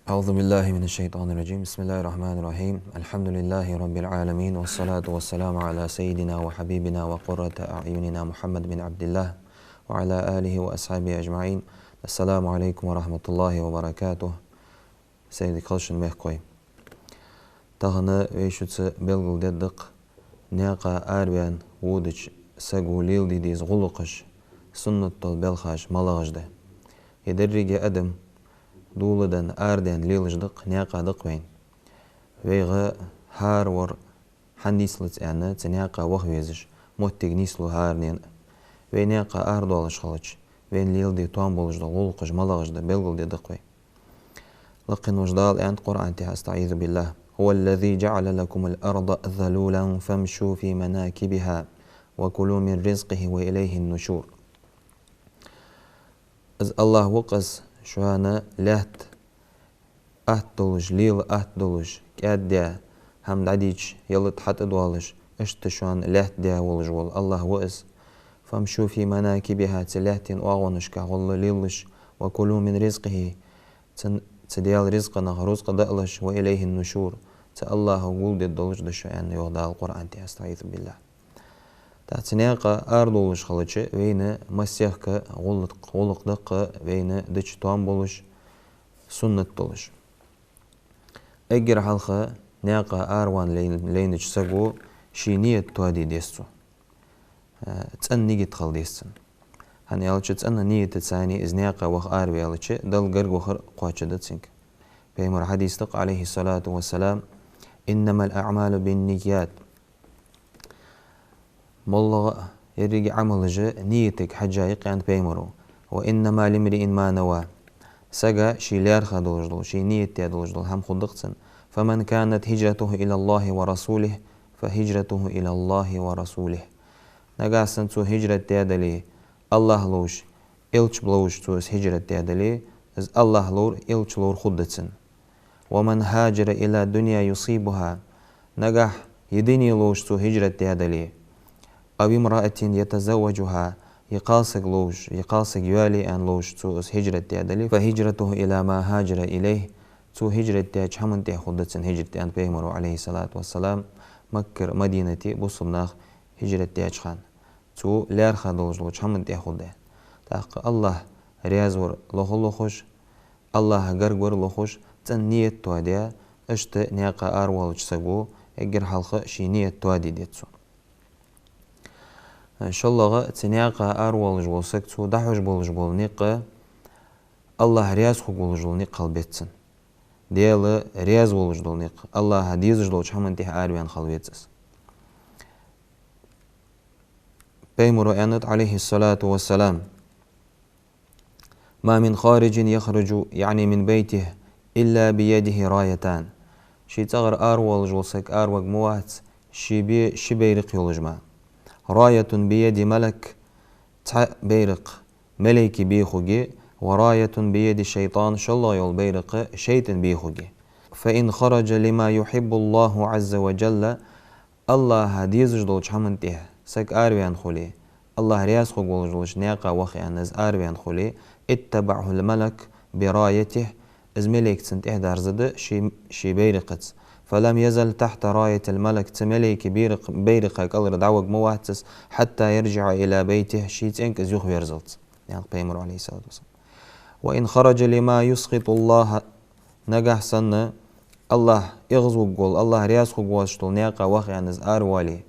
أعوذ بالله من الشيطان الرجيم. بسم الله الرحمن الرحيم. الحمد لله رب العالمين، والصلاة والسلام على سيدنا وحبيبنا وقرة أعيننا محمد بن عبد الله وعلى آله وأصحابه أجمعين. السلام عليكم ورحمة الله وبركاته. سيدي قلشن مهقوي تغنى ويشوتس بلغل ناقا آربيان وودج ساقو ليل ديز غلقش سنة البلخاش ملغش ده يدرجي أدم دولدن آردن ليلش ناقا وين ويغا هار ور حنديسلت اعنا تناقا وخويزش موتيق نيسلو هارنين ويناقا آردوالش خلش وين ليل دي توان بولش غلقش ملغش بلغل دي وين لقن وجدال عند قرآن استعيذ بالله. هو الذي جعل لكم الأرض ذلولا فامشوا في مناكبها وكلوا من رزقه وإليه النشور. از الله وقس شوانا لهت أهدولش ليل أهدولش كأديا هم دعديش يلت حت ادوالش اشت شوان لهت ديا ولجول الله وقس فامشوا في مناكبها تلهتين واغونش كغل ليلش وكلوا من رزقه تديال رزقنا رزق دقلش وإليه النشور الله ولد الدولش دشان يوضع القرآن استعيذ بالله. تناقا أردولش خلتش وين مسيحك غلق دق وين دش توان بولش سنة دولش اجر حلقة ناقا أروان لينش ساقو شينية توادي ديستو تسأن نيجي تخل ديستن هن يالتش تسأن نية تساني إز ناقا وخ أروي يالتش دل قرق وخر قواتش دتسنك بيمر حديث تق عليه الصلاة والسلام إنما الأعمال بالنيات مولغ يرجع عمل جاء نيتك حجايق عند بيمرو وإنما لامرئ ما نوى سجا شيلار خدوجدل شي نيت يدوجدل هم خدقتن فمن كانت هجرته إلى الله ورسوله فهجرته إلى الله ورسوله نجاسن تو هجرة تيادلي الله لوش إلش بلوش تو هجرة تيادلي إز الله لور إلش لور خدتن ومن هاجر إلى دنيا يصيبها نجح يديني لوش تو هجرة تيادلي أو امرأة يتزوجها يقاسق لوش يقاسق يوالي أن لوش تو هجرة تيادلي فهجرته إلى ما هاجر إليه تو هجرة تياج حمن تي خدتن هجرة أن بيمرو عليه الصلاة والسلام مكر مدينتي بصمناخ هجرة تياج خان تو لار خدوش لوش حمن تي خده تاق الله ريازور لخش الله غرغور لخش تن نية تواديا اشت نياقا أروالش ساقو اجر حلقة شي نية توادي ديتسو إن شاء الله تنياقا أروالش بولسكتو دحوش بولش بول نيقا الله رياز خو بولش بول نيق قلبيتسن ديال رياز بولش بول نيق الله هديزش دولش حمن تيح آروان خلبيتسس بيمرو أنت عليه الصلاة والسلام ما من خارج يخرج يعني من بيته إلا بيده رايتان شي تغر أروالش بولسك أروق موات شي بيرق يولجما راية بيد ملك بيرق ملك بيخوجي وراية بيد الشيطان شالله يول بيرق شيطان بيخوجي فإن خرج لما يحب الله عز وجل الله هديزج دولش حمنته سك آروان خولي الله رياس خوج ولجلش ناقا وخي أنز آروان خولي اتبعه الملك برايته از ملك تنت إهدار زد شي بيرقت فلم يزل تحت راية الملك تملك بيرق قلر دعوق مواتس حتى يرجع إلى بيته شيت إنك زيوخ يرزلت يعني بيمر عليه الصلاة والسلام. وإن خرج لما يسخط الله نجح سنة الله يغزو قول الله رياس خو قول شتول نياقا وخي عن زار والي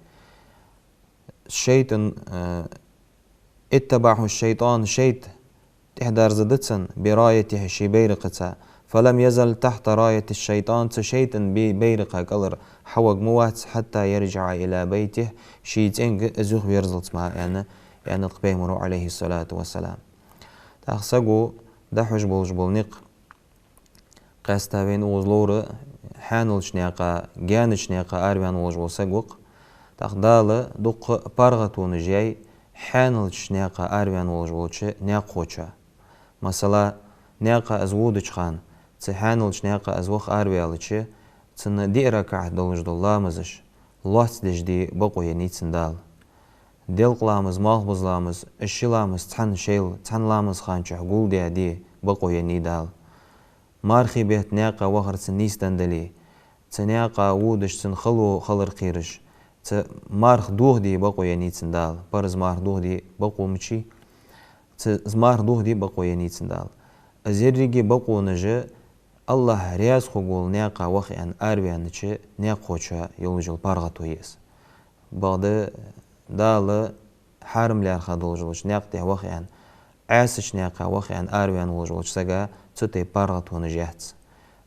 الشيطان اتبعه الشيطان شيط تحدار زدتسن برايته شي بيرقتا فلم يزل تحت راية الشيطان تشيطن بيرقا قلر حوق موات حتى يرجع إلى بيته شيطين أزوخ يرزلت معه يعني بيمرو عليه الصلاة والسلام تأخسقو دحوش بولش بولنق قاستابين وزلور حانلش نياقا جانش نياقا أربيان ولج بولساقوق تقدال دوق بارغتون جاي حانلش نياقا أربيان ولج بولش نياقوچا مثلا نياقا أزودش خان تحانلش نياقا أزوخ أربيالش تن دي ركعة دولج دول لامزش لوحت دي بقوية نيتسن دال ديل قلامز مالبز لامز الشي لامز تحن شيل تحن لامز خانش حقول دي بقوية نيدال مارخي بيت نياقا وخر تنيس دندلي تنياقا وودش تنخلو خلر قيرش مارخ دوه دي بقوية نيتسن دال برز مارخ دوه دي بقو مچي مارخ دوه دي بقوية نيتسن دال أزيريجي بقو نجي الله رياز خوغول نياقا وخي أن أربيان نچي نياقوچا يولجل بارغتو يس بعد دال حارم لار خدولجلوش نياقتي وخي أن عاسش نياقا وخي أن أربيان ولجلوش ساقا تتي بارغتو نجيهتس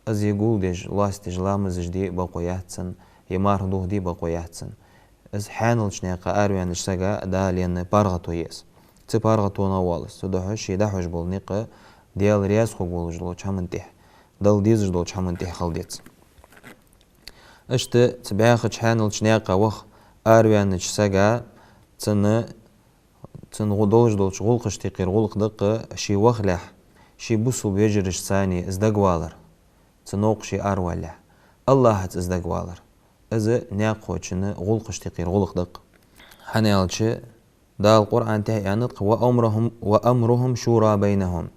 از يقول ديج لاستيج لامزج دي بقوياتسن يمار دوه دي بقوياتسن از حانلش نياقا أربيان ساقا دا لين بارغتو يس تي بارغتو نوالس تدوحش يدحوش بول نيقا ديال رياز خوغولجلوش همنتيح دل ديزج دولش همنتيح خلديتس اشت تبعاخش حانلش نياقا وخ أربيان ساقا تن غدولج دولش غلقش تيقير غلق دق شي وخلح شي بوسو بيجرش ثاني ازدقوالر تنوق شي أروالح الله هت ازدقوالر از نياقوچن غلقش تيقير غلق دق حنيالش دا القرآن تهي أنطق وأمرهم شورى بينهم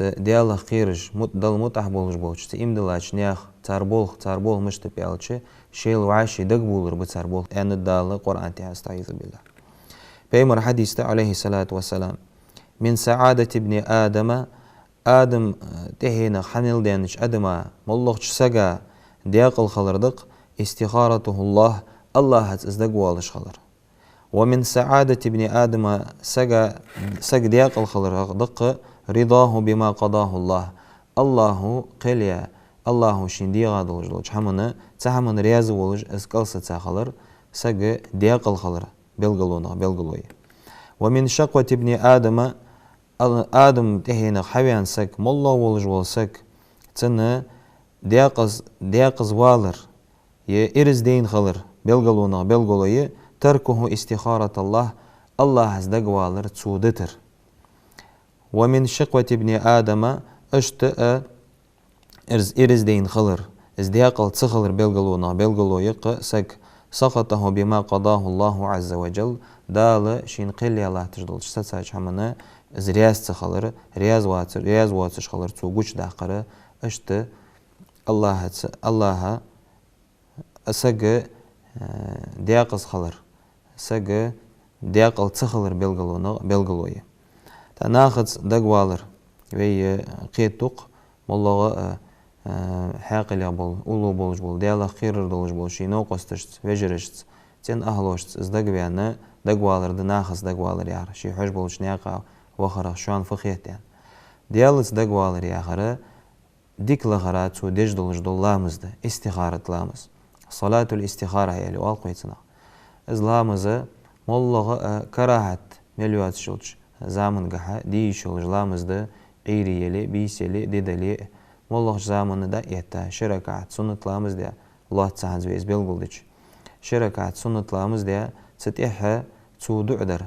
ديالله خيرج دل متح بولج بولش تيمدلاش نياخ تاربول مشت بيالش شيل وعاشي دق بولر بتاربول أن دال القرآن تهي استعيذ بالله بيمر حديث عليه الصلاة والسلام من سعادة ابن آدم تهينا حنيل دينش أدما مولوغش ساقا دياقل خلردق استخارته الله هت ازدق والش خلر ومن سعادة ابن آدم ساق دياقل خلردق رضاه بما قضاه الله قليا الله شندي غادولج لوج حمن رياز ولج اسقلسة تاخلر ساق دياقل خلر بلغلوي ومن شقوة ابن آدم تهينا حويان سك مولو ولج والسك تن دياقز والر إرز دين خلر بلغلوي تركه استخارة الله هزدق والر تسودتر ومن شقوة ابن آدم اشتأ إرز دين خلر ازدياقل تسخلر بلغلوي سك سقطه بما قضاه الله عز وجل دال شين قلي الله تجدل ستساج حمنا از رياز تخلر رياز واتش خلر تو گوش داقره اشت الله سگ دياقز خلر سگ دياقل تخلر بلغلوي تناخذ دقوالر وي قيتوق والله حاقل يابول أولو بولج بول ديالا خير دولج بول شي نوقستشت وجرشت تين أهلوشت از دقويانا دقوالر دناخذ دقوالر يار شي حج بولش نياقا وخرا شوان فخيت يعني ديالت دقوالر ياخرا ديك لغرات و ديج دولج دول لامز ده استخارة لامز صلاة الاستخارة هي اللي والقويتنا از لامز والله كراهت مليوات شولش زامن قحا دي شولج لامز ده عيري يلي بيس يلي ديدلي والله زامن ده يتا شركات سنة لامز ده الله تساعد ويز بيلقلدش شركات سنة لامز ده ستيحها تسودو عدر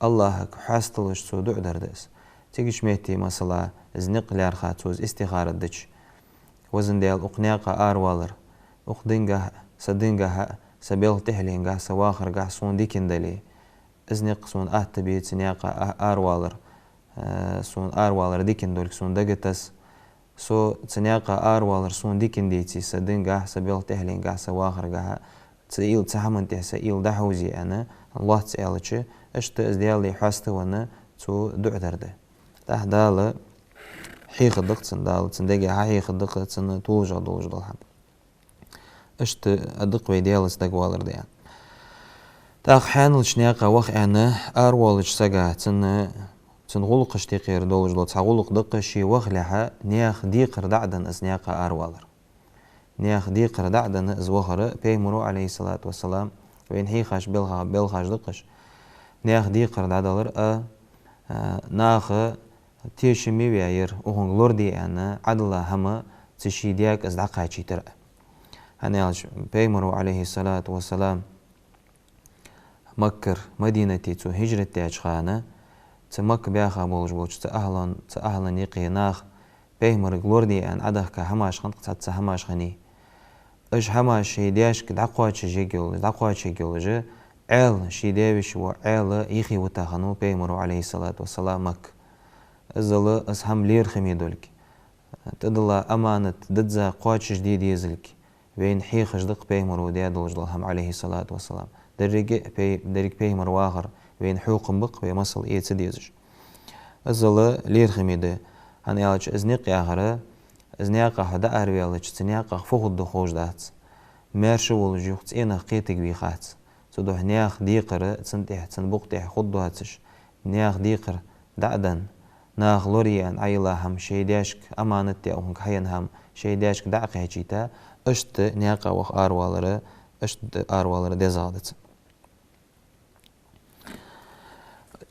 الله حاستلش تسودو عدر دس تيجيش ميتي مثلا زنق لارخات وز استخارة دش وزن ديال اقناقا آروالر اقدنقا سدنقا سبيل تحلينقا سواخرقا سون ديكن دلي ازنق سون اتبيت سنياقا آروالر سون آروالر ديكن دولك سون دقتس سو تنياقا آروالر سون ديكن ديتي سدنقا سبيل تحلينقا سواخرقا تسئيل تحمن تحسئيل دحوزي أنا الله تسألش اشت ازديالي حاستوانا تو دعدر ده تحدال حيخ الدق تندال تندقي حيخ الدق تن توجع دوج دالحب اشت الدق ويديالس دقوالر ده تاق حانلش نياقا وخ أنا آروالش ساقا تن غلقش تيقير دوج دال تغلق دق شي وخ لها نياخ ديقر دعدن اس نياقا آروالر نياخ ديقر دعدن اس وخر بيمرو عليه الصلاة والسلام وين حيخاش بلخاش دقش نياخ ديقر دعدلر ناخ تيشمي بياير وهون لوردي أنا عدلا هما تشيدياك از دقايتشي ترى هنالش بيمرو عليه الصلاة والسلام مكر مدينة تو هجرة تاج خانة تمك بياخا بولج تأهلن يقيناخ بيمر لوردي أن عدك هماش خنق تحت هماش خني اش هماش شيدياش دقايتش جيجول عيل شيديش وعيل يخي وتاخنو بيمرو عليه الصلاة والسلام مك الزلا أسهم لير خميدولك تدلا أمانة دتزا قواتش جديد يزلك بين حيخش دق بيمر وديادل جلهم عليه الصلاة والسلام دريك بيمر واخر بين حوق بق بمصل إيه تديزج الزلا لير خميدة هن يالج إزنيق ياخره إزنياقه هدا أرويالج تنياقه فوق دخوج دات مارش والجوخ تينا قيتك بيخات تدوح نياخ ديقر تنبقتح خدو هاتش نياخ ديقر دعدن ناخ لوريان عيلا هم شيداشك أمانتي أو هنك حيان هم شيداشك دعقه هجيتا اشت نياقا وخ آروالر ديزادت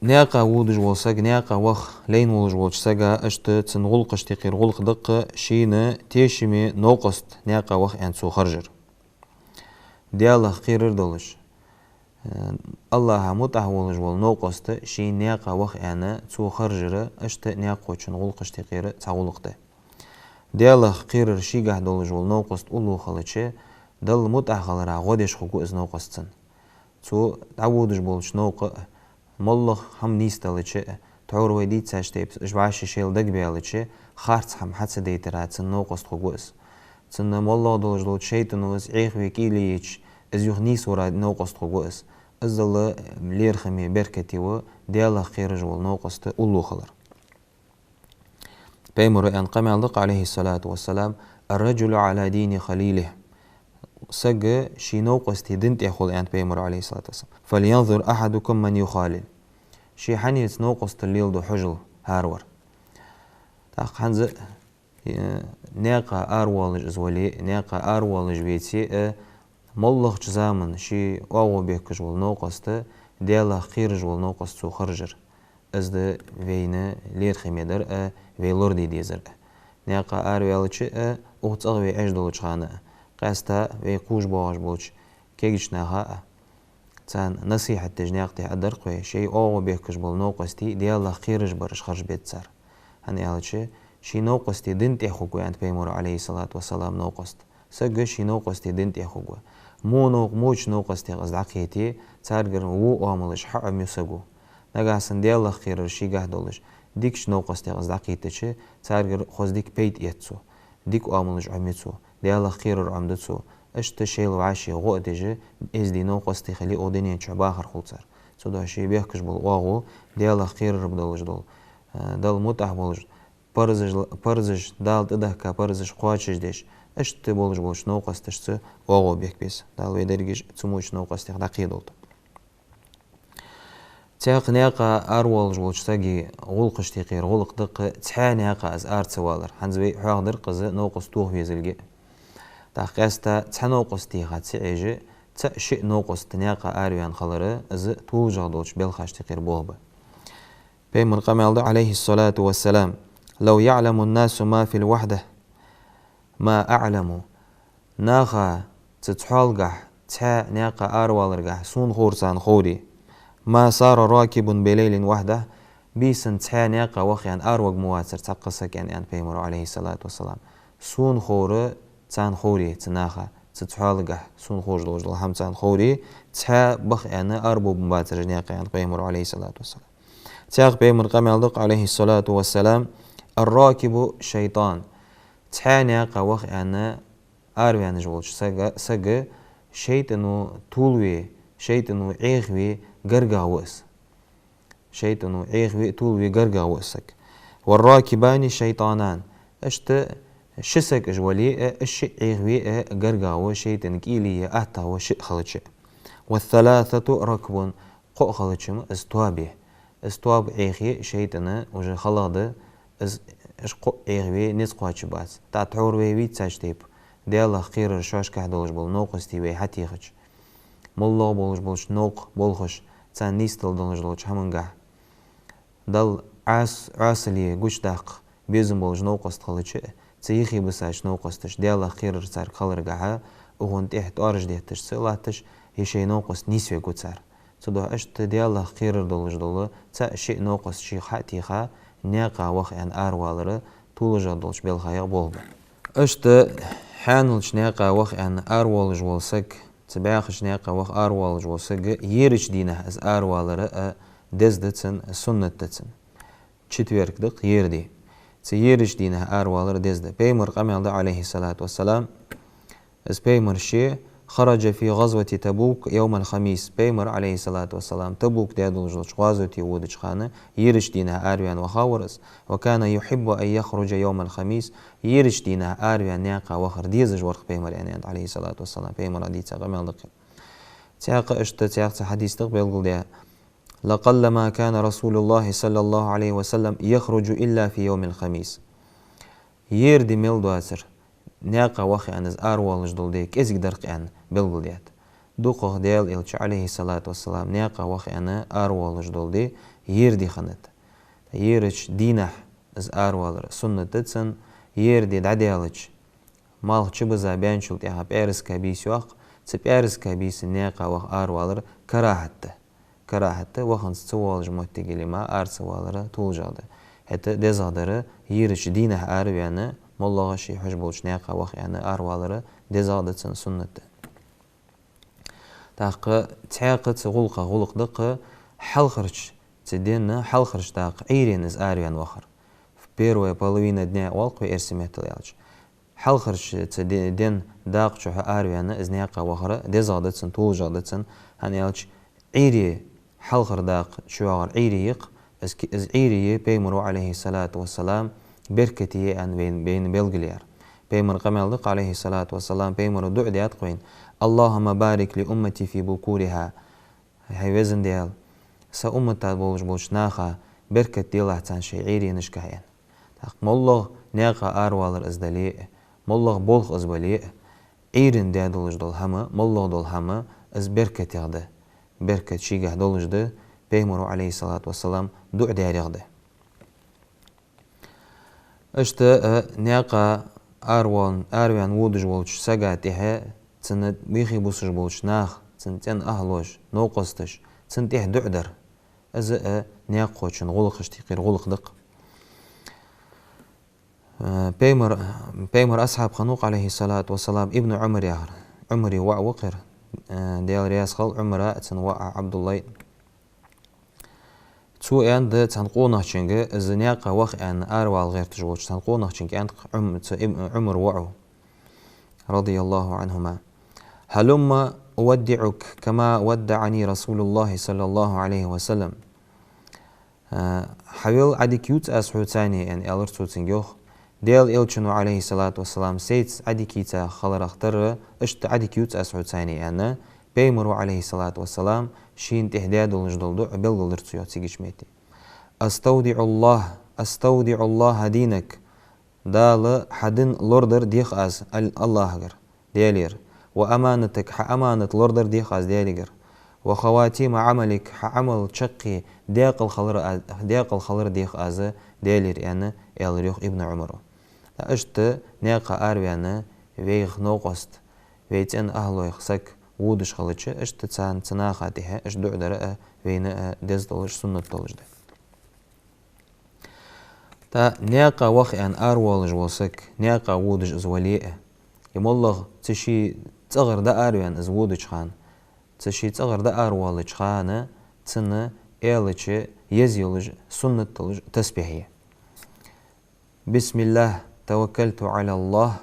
نياقا وودج والساق نياقا وخ لين وودج والساقا اشت تنغلق اشتقير غلق دق شين تيشمي نوقست نياقا وخ انسو خرجر دياله خير دولش الله متعه ولج والنوقست شي نياقا وخ انا تو خرجره اشت نياقو چن غلق اشتقير تغلقته دياله خير شي قاعد دولج والنوقست اولو خلچه دل متعه خلرا غودش خو از نوقستن تو تعودش بولش نوق ملخ هم نيستلچه تور ويدي تشتيب جواش شيل دق بيالچه خارت هم حتى ديترات نوقست خو از تن ملخ دولج دول شيطنوس عيخ ويكيليچ از يخ نيس ورا نوقست خو از الزلا لير خمي بركتي و دياله خير جول نوقست اولو خلر بيمر ان قمالق عليه الصلاة والسلام الرجل على دين خليله سج شي نوقست دنت يخول ان بيمر عليه الصلاة والسلام فلينظر احدكم من يخالل شي حنيت نوقست الليل دو حجل هارور تاق حنز ناقا اروالج ازولي ناقا اروالج بيتي ملخ جزامن شي واو بيكش والنوقست دياله خيرج والنوقست سو خرجر از ده وينه لير خميدر ويلور دي ديزر ناقا اروالج اوتاغ وي اجدولج خانه قاستا وي قوش باش بولج كيجش ناها تان نصيحة تجنياقتي أدرق وي شي واو بيكش والنوقستي دياله خيرج برش خرج بيتسر هني قالتش شي نوقستي دنت يخوكو عند بيمر عليه الصلاة والسلام نوقست سجى شي نوقستي دنت يخوكو موش نوقستي غزعقيتي تارجر وو عملش حق ميسجو نجاسن ديال خير الشي قاعدولش ديكش نوقستي غزعقيتش تارجر خوز ديك بيت يتسو ديك عملش عميتسو ديال خير عمدتسو اشت شيل وعشي غودجه از دي نوقستي خلي اودينين شباخر خلصر سودا شي بيحكش بالواغو ديال خير بدولج دول دال متح بولج برزج دال تدهكا برزج قواچش ديش اشت بولش نوقستش واغو بيك بيس دال ويدرجش تسموش نوقستي دقيدولت تاق ناقا أرولج بولش تاقي غلقش تيقير غلق دق تحا ناقا از أرتسوالر حنزوي حواق درقز نوقس توه بيزلقي تاقاستا تحا نوقس تيخا تسعيجي تا شئ نوقس تناقا أرويان خلره از طول جادولش بيلخاش تيقير بوهبه بيمر قمالد عليه الصلاة والسلام لو يعلم الناس ما في الوحدة ما أعلموا ناقا تتحالقح تحا ناقا أروالرقح سون خورسان خوري ما صار راكب بليل وحده بيسن تحا ناقا وخيان أروق مواتر تقصك يعني أن بيمر عليه الصلاة والسلام سون خور تان خوري تناخا تتحالقح سون خور جلوجل هم تان خوري تحا بخ يعني أربو بمباتر ناقا يعني بيمر عليه الصلاة والسلام تاق بيمر قمالدق عليه الصلاة والسلام الراكب شيطان تحا ناقا وخ يعني أرويان جلوج ساق شيطانو طولوي شيطانو عيغوي قرقاوس شيطانو عيغوي طولوي قرقاوسك والراكبان شيطانان اشت شسك اجولي اش عيغوي قرقاو شيطان كيلي اتا وش خلچ والثلاثة ركب قو خلچم استوابي استواب عيغي شيطان وج خلاده از اش قو عيغوي نس قواچ باس تا تور وي تاجتيب ديال خير شاش كحدولج بول نوقستي وي حتي خچ مولو بولش نوق بولخش تان نيستل دونج همنگه دل عاسلي قش داق بيزم بولج نوقست خلتش تيخي بساش نوقستش ديالا خير صار خلرجها وهون تحت أرج ديتش سلاتش هشي نوقست نيسوي قد صار تدو أشت ديالا خير دولج دولة تا شيء نوقست شيء خاتيخا نيقا وخ أن أروالر طولج دولج بالخير بولبا أشت حانلش نيقا وخ أن أروالج والسك تبعخش نيقا وخ أروالج والسك يرش دينه از أروالر دزدتسن سنة تتسن четверг دق يردي تيرش دينه أروالر دزد بيمر قمل عليه الصلاة والسلام از بيمر شي خرج في غزوة تبوك يوم الخميس بيمر عليه الصلاة والسلام تبوك دادل جلش غزوة يودج خانة يرش دينه أروان وخاورس وكان يحب أن يخرج يوم الخميس يرش دينه أروان ناقا وخر ديزج ورق بيمر يعني عليه الصلاة والسلام بيمر عديد قمل دق تاق اشت تاق حديث تقبل قل لقلما كان رسول الله صلى الله عليه وسلم يخرج إلا في يوم الخميس يردي ميل دواسر ناقا وخي أنز أروالج دول ديك إزيك درق أن بلغل ديات دوقه ديال إلش عليه الصلاة والسلام ناقا وخي أنا أروالج دول دي يردي خنت يرش دينح از أروالر سنة تتسن يردي دعديالج مال چبزا بيانشل تيها بيرس كابيس يوق تبيرس كابيس ناقا وخ أروالر كراهته وخن سوالج مهتقلي ما أرسوالر طولجاده حتى دزادر يرش دينه أروانه مالله شي حجبولش ناقا وخ يعني أروالر دزادتسن سنة تاق تعاقت غلق دق حلخرش تدين حلخرش تاق عيرين از أروان وخر في بيروي половина дня والق وإرسمت ليالج حلخرش تدين داق شو أروان از ناقا وخر دزادتسن طولجادتسن هنيالج عيري حلخر داق شوار عيريق از عيري بيمرو عليه الصلاة والسلام بركتي أن بين بلغليار بيمر قمالق عليه الصلاة والسلام بيمر دعاء ديات قوين اللهم بارك لأمتي في بكورها هاي وزن ديال سا أمتا بولش ناخا بركة ديال تان شعيري نشكهين مالله ناقا أروالر أزدليء مالله بولخ أزبليء عيرن ديادولش دول هما مالله دول هما أز بركة يغده بركة شيقه دولش ده بيمر عليه الصلاة والسلام دعاء ديال يغده اشت ناقا أروان وودج بولش ساقاتها تن بيخي بوسج بولش ناخ تن أهلوش نوقستش تن تيه دعدر از ناقوشن غلقش تيقير غلق دق بيمر أصحاب خنوق عليه الصلاة والسلام ابن عمر يهر عمري وقر ديال رياس خل عمر تن عبد الله تو أند تنقونه شنجة الزنياقة وخ أن أروال غير تجوج تنقونه شنجة أند عمر وعو رضي الله عنهما هلما أودعك كما ودعني رسول الله صلى الله عليه وسلم حويل عديك يوت أسحو تاني يعني ألرتو تنجوخ ديال إلشنو عليه الصلاة والسلام سيت عديك يتا خلر اختر اشت عديك يوت أسحو تاني أنا بيمرو عليه الصلاة والسلام شين تهداد الجدل بلغ لرتو تيجيش ميتي أستودع الله دينك دال حدن لوردر ديخ أز الله غير ديالير وأمانتك أمانة لوردر ديخ أز ديالير وخواتيم عملك عمل شقي ديق الخلر ديخ أز ديالير يعني يالريخ ابن عمر أشت ناقا أرويانا ويغ نوقست ويتن أهلو يخسك وودش خلتش اشت تسان تناخاتها اش دعدر وين دز دولش سنة دولش ده تا ناقا وخ أن أروالج وسك ناقا وودش أزوليئة يمالله تشي تغر دا أروان أز وودش خان تشي تغر دا أروالج خانة تنة إيلتش يزيولج سنة دولج تسبيحية بسم الله توكلت على الله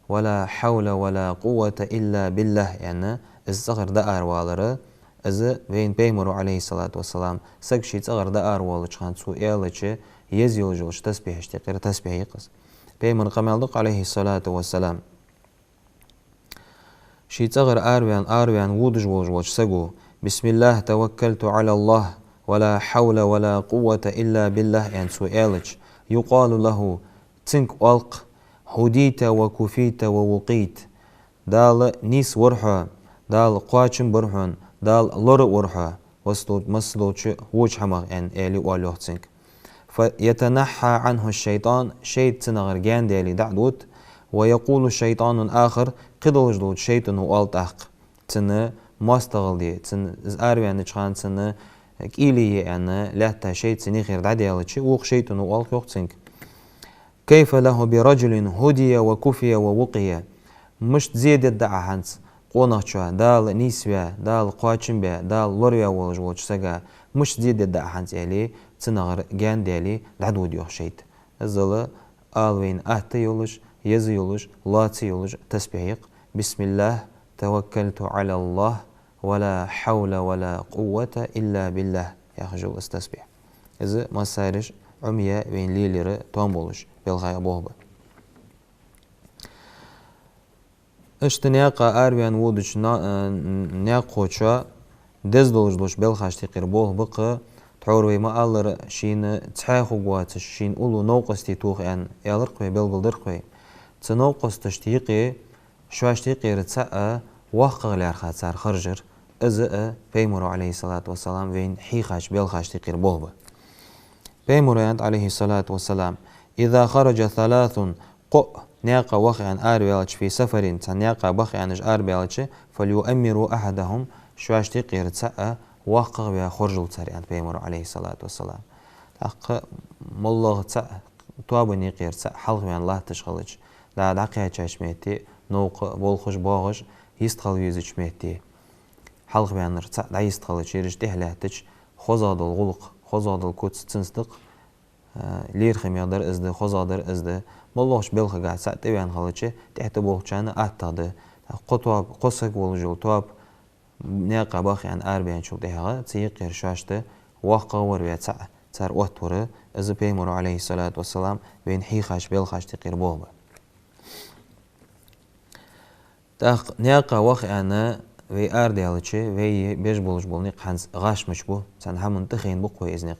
ولا حول ولا قوة إلا بالله يعني الزغر دا أروالر از وين بيمرو عليه الصلاة والسلام سكشي تغر دا أروالج خان سو إيلتش يزيولج تسبيح تقير تسبيح يقص بيمر قمالدق عليه الصلاة والسلام شي تغر أروان وودج ووج سقو بسم الله توكلت على الله ولا حول ولا قوة إلا بالله يعني سو إيلتش يقال له تنك ألق هديت وكفيت ووقيت دال نيس ورحا دال قواتشن برحون دال لور ورحا وصلت مسلوتش ووش حمق يعني إلي والوه تنك فيتنحى عنه الشيطان شيط تنغر جان ديالي دعدوت. ويقول الشيطان آخر قدل جدود شيطان وقالت أحق تن ماستغل دي تن زارب يعني تشخان تن كيلي يعني لا تشيط تني غير دعديالتشي وق شيطان وقالت يوقتنك. كيف له برجل هدي وكفي ووقي مش تزيد الدعا هانس قوناتشوا دال نيسويا دال قواتشنبيا دال لوريا والجوج سجا مش تزيد الدعا هانس عليه تنغر جان ديالي دعدو ديوخ شيط الزلا آلوين أهت يولج يزي يولج لاتي يولج تسبيق بسم الله توكلت على الله ولا حول ولا قوة إلا بالله يا خجول استسبيح إذا ما سارش عمية بين ليلر تومبولش بالغاية بوهبة اشتنياقا أربيان وودش نياقوشا دزدولجلوش بالخاش تقير بوهبق تعوروي ما ألر شين تحاخو قواتش شين أولو نوقستي توخ يعني يالرقوي بالقلدرقوي تنوقس تشتيقي شواش تيقي رتساء وحقا لارخات سار خرجر أزأ بيمرو عليه الصلاة والسلام وين حيخاش بالخاش تقير بوهبة بيمرو عليه الصلاة والسلام إذا خرج ثلاث قق نياقا وخيان آربيالج في سفر تنياقا بخيانج آربيالج فليؤمروا أحدهم شواش تيقي رتساء وحقا بها خرجل تاريان بيمرو عليه الصلاة والسلام حق مالله تساء توابني قير تساء حلق بيان الله تشغلج لا دقيقة تشميتي نوق بولخش باغش يستخل يوزج ميتي حلق بيان رتساء دا يستخلج يرج تهلاتج خوزاد الغلق خوزاد الكوتس تنصدق لير خميادر ازده خوزادر ازده ماللهش بلخ قاعد ساء تبيان خلجي تحت بولخشانا أتاده قطواب قصك والجول تواب نياقا باخي عن آربيان شو دهغا تيقير شاشته واقا وربيا تسار واتوره از بيمرو عليه الصلاة والسلام بين حيخاش بلخاش تقير بوهبه نياقا واخي عنا وي آرديالتشي وي بيش بولش بولنيق حنس غاش مشبو سان همون تخين بقوي ازنيق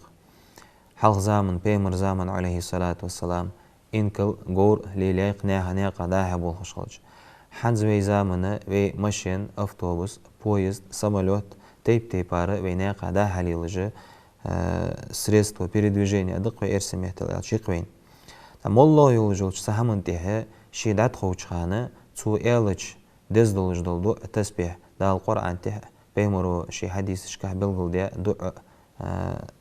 حلق زامن بيمر زامن عليه الصلاة والسلام إنكل غور ليليق نياقا داها بولخش خلج حنز وي زامن وي ماشين أفتوبوس поезд, самолет, тейп-тейпары вейне қада халилыжы средство передвижения дықвай эрсемехтел алчиқвейн. Молло юлжылч сахамын тихе шидат хоучханы цу элыч дездолыж долду тасбих дал Qur'an тихе беймуру ши хадис шках белгылдия ду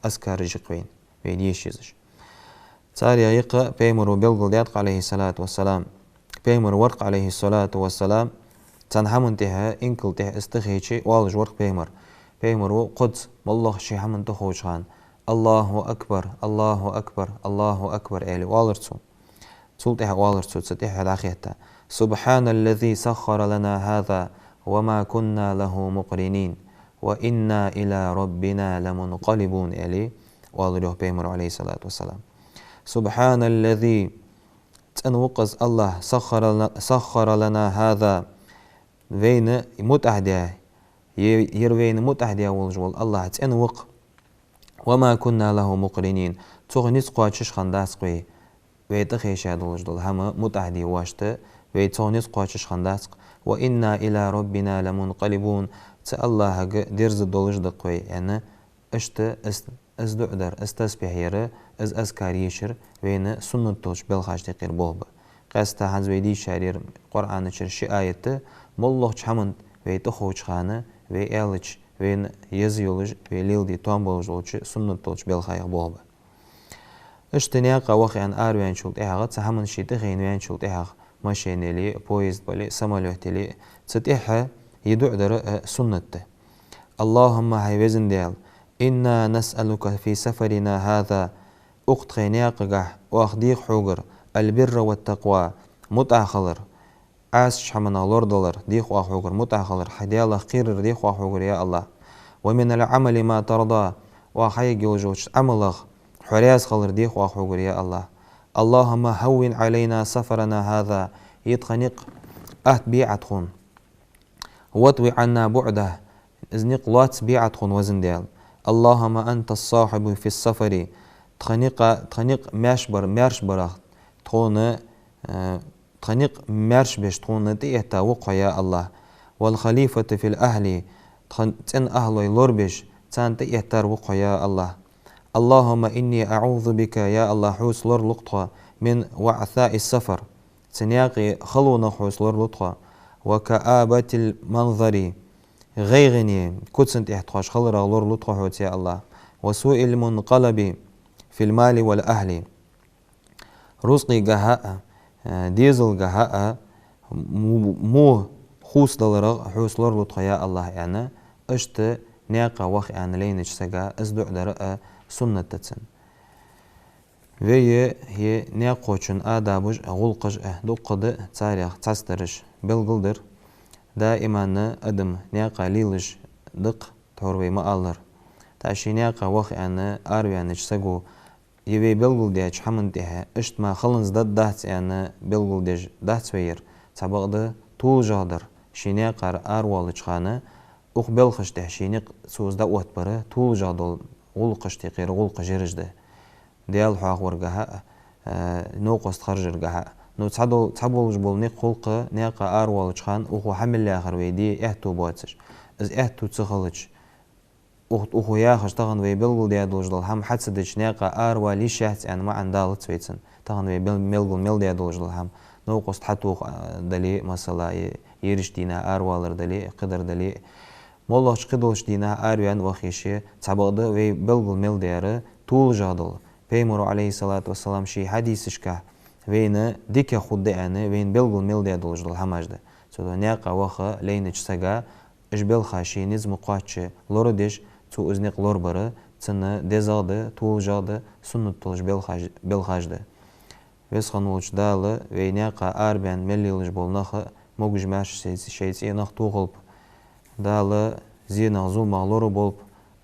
аскар жиқвейн вейн ешизыш. Царя иқы беймуру белгылдият алейхи салату вассалам беймуру варқ алейхи салату вассалам تنحمن تها إنكل تها استخيشي والج ورق بيمر وقدس والله شي حمن تخوشان الله أكبر الله أكبر الله أكبر إلي والرسو تول تها والرسو تتها داخيتا سبحان الذي سخر لنا هذا وما كنا له مقرنين وإنا إلى ربنا لمنقلبون إلي والله بيمر عليه الصلاة والسلام سبحان الذي تنوقز الله سخر لنا هذا وين متحدة يروين متحدة والجوال الله تنوق وما كنا له مقرنين تغنيس قاتش خنداس قوي ويتخيش هذا الجوال هم متحدة واشته ويتغنيس قاتش خنداس وإنا إلى ربنا لمنقلبون الله درز الدولج دقوي يعني اشت ازدعدر استسبحيره از أذكاريشر وين سنة توش بالخاش تقير بوهبه قاستا هنز ويدي شارير قرآن شرشي آيته مالله چمن وی تخوچ خانه وی الچ وی یزیولج وی لیلدی تومبولج ولچ سنت تولچ بالخایق بوهبه اشتنیاقا واقعا آروان شلت احاغت همون شیده غینوان شلت احاغ ماشينيلي بويزد بالي سمالوهتلي تتيحة يدعو در سنته اللهم هايوزن ديال إنا نسألك في سفرنا هذا أخت خينياقه واخديق حوغر البر والتقوى متأخلر عاس شحمنا لوردولر ديخ واحوغر متأخلر حديالله خير ديخ واحوغر يا الله ومن العمل ما ترضى وحيق يوجوش عملغ حرياس خلر ديخ واحوغر يا الله اللهم هون علينا سفرنا هذا يتخنق بيعتخون وطوي عنا بعده ازنق لات بيعتخون وزن ديال اللهم أنت الصاحب في السفر تخنق مرش برخ تخنق مرش بش تخون تيهتا وقع يا الله والخليفة في الأهل تن أهل يلور بش تان تيهتار وقع يا الله اللهم إني أعوذ بك يا الله حوس لور لقطة من وعثاء السفر تنياقي خلونا حوس لور لقطة وكآبة المنظر غيغني كتسنت احتقاش خلر لور لقطة حوس يا الله وسوء المنقلب في المال والأهل رزقي جهاء ديزل جهاء مو خوس دلرغ حوس لور لقطة يا الله يعني اشت ناقة وخ يعني لينش سجا ازدع درأ سنة تتسن ويه هي ناقوشن آدابج غلقج دقد تاريخ تسترش بلغلدر دائما أدم ناقة ليلج دق توربي ما ألر تاشي ناقة وخ يعني أرويانش سجو يبي بلغلديج حمن تها اشت ما خلنز دات يعني بلغلديج دات وير تبغد طول جادر شي ناقة أروالج خانه أقبل خشته شينيق سوز دعوت برا طول جادل غلقش تغير غلق جرجده ديال حاق ورجها نوقست خرجرجها نو تحبول جبول نيق خلق نيقة أروالج خان أخو حمل الآخر ويدي إحتو بواتش إز إحتو تخلج أخو ياخش تغن ويبلغل ديادول جدل هم حدسدش نيقة أروالي شهت يعني ما عندالت سويتسن تغن ويبلغل ميل ديادول جدل هم نوقست حتو دلي مثلا يرش دينا أروالر دلي قدر دلي والله قدلش دينا أروان وخيشي تبغد ويبلغل ميل دياره طول جادل پیغمبر عليه الصلاة والسلام شي حديثش که وين ديك خود أنا وين بلغل ميل ديادول جدل همجده سو نيقة وخا لينج سجا إش بالخاشي نزم قاتش لوردش تو أزنق لور برا تنا دزاده طول جاده سنة طولش بالخاجده ويس خانولش داله وينيقة أربعين مليلش بولناخ موجج ماش شيء نخ توغلب داله زينا زول مغلور بولب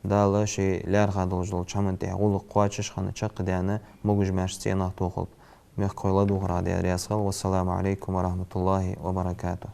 داله شيء لار خادول جل شامن تهول قواتش خانة شق ديانا موجج ماش شيء نخ توغلب مخكولا دوغرا ديا رياسخل والسلام عليكم ورحمة الله وبركاته